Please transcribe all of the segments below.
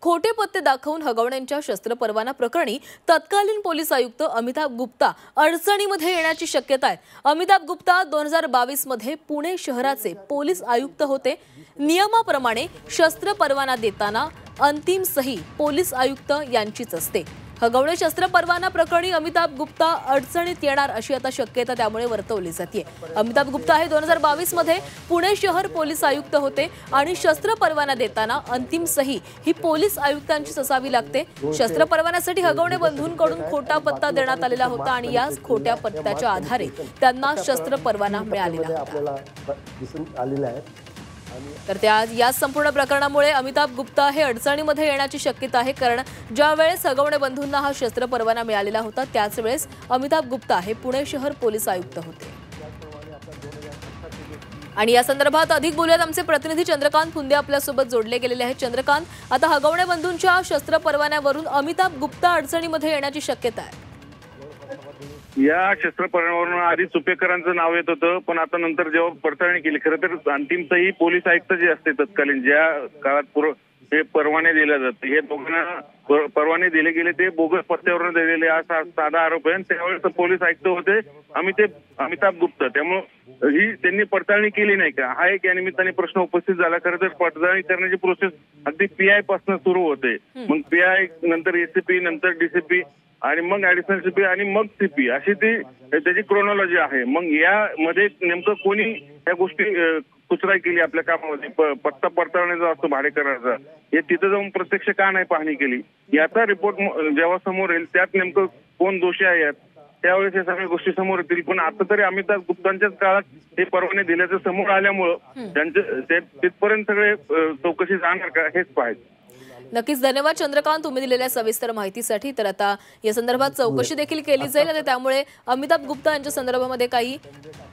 खोटे पत्ते दाखवून हगवण्यांच्या शस्त्र परवाना प्रकरणी तत्कालीन पोलीस आयुक्त अमिताभ गुप्ता अडचणीमध्ये येण्याची शक्यता आहे। अमिताभ गुप्ता 2022 मध्ये पुणे शहराचे पोलीस आयुक्त होते। नियमाप्रमाणे शस्त्र परवाना देताना अंतिम सही पोलीस आयुक्त यांचीच असते। हगवणे शस्त्र परवाना प्रकरणी अमिताभ गुप्ता अडचणीत येणार अशी आता शक्यता त्यामुळे वर्तवली जाते। अमिताभ गुप्ता हे 2022 मध्ये पुणे शहर पोलीस आयुक्त होते आणि शस्त्र परवाना देताना अंतिम सही ही पोलीस आयुक्तांचीच असावी लागते। शस्त्र परवान्यासाठी हगवणे बंधूंकडून खोटा पत्ता देण्यात आलेला होता आणि याच खोट्या पत्त्याच्या आधारे त्यांना शस्त्र परवाना मिळालेला होता। तर या संपूर्ण प्रकरणामुळे अमिताभ गुप्ता हे अडचणीमध्ये येण्याची शक्यता आहे, कारण ज्या वेळेस हगवणे बंधूंना हा शस्त्र परवाना मिळालेला होता त्याच वेळेस अमिताभ गुप्ता हे पुणे शहर पोलीस आयुक्त होते। आणि या संदर्भात अधिक बोलूयात, आमचे प्रतिनिधी चंद्रकांत फुंदे आपल्यासोबत जोडले गेलेले आहेत। चंद्रकांत, आता हगवणे बंधूंच्या शस्त्र परवान्यावरून अमिताभ गुप्ता अडचणीमध्ये येण्याची शक्यता आहे। या शस्त्र परवान्यावरून आधी सुपेकरांचं नाव येत होतं, पण आता नंतर जेव्हा पडताळणी केली, खरं तर अंतिम सही पोलीस आयुक्त जे असते तत्कालीन ज्या काळात हे परवाने दिले जाते, हे दोघांना परवाने दिले गेले ते बोगस पत्त्यावरून दिलेले असा साधा आरोप आहे। त्यावेळेस पोलीस आयुक्त होते अमिताभ गुप्ता, त्यामुळे ही त्यांनी पडताळणी केली नाही का, हा एक या निमित्ताने प्रश्न उपस्थित झाला। खरं तर पडताळणी करण्याची प्रोसेस अगदी पीआय पासून सुरू होते, मग पीआय नंतर एसीपी नंतर डीसीपी आणि मग ऍडिशनल सीपी आणि मग सीपी अशी त्याची क्रोनॉलॉजी आहे। मग यामध्ये नेमकं कोणी या गोष्टी कुचराई केली आपल्या कामामध्ये, पत्ता पडताळण्याचा असतो भाडेकरांचा, हे तिथं जाऊन प्रत्यक्ष का नाही पाहणी केली, याचा रिपोर्ट जेव्हा समोर येईल त्यात नेमकं कोण दोषी आहेत त्यावेळेस हे सगळ्या गोष्टी समोर येतील। पण आता तरी अमिताभ गुप्तांच्याच काळात हे परवाने दिल्याचं समोर आल्यामुळं त्यांचे तिथपर्यंत सगळे चौकशी जाणार का हेच पाहायचं। नक्कीच, धन्यवाद चंद्रकांत तुम्ही दिलेल्या सविस्तर माहितीसाठी। तर आता या संदर्भात चौकशी देखील केली जाईल आणि त्यामुळे अमिताभ गुप्ता यांच्या संदर्भामध्ये काही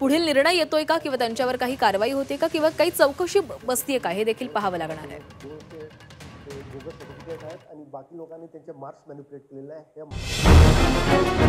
पुढील निर्णय येतोय का किंवा त्यांच्यावर काही कारवाई होते का किंवा काही चौकशी बसतीये का हे देखील पाहावं लागणार आहे। आणि बाकी लोकांनी त्यांचे मार्क्स मॅनिप्युलेट केलेले आहे।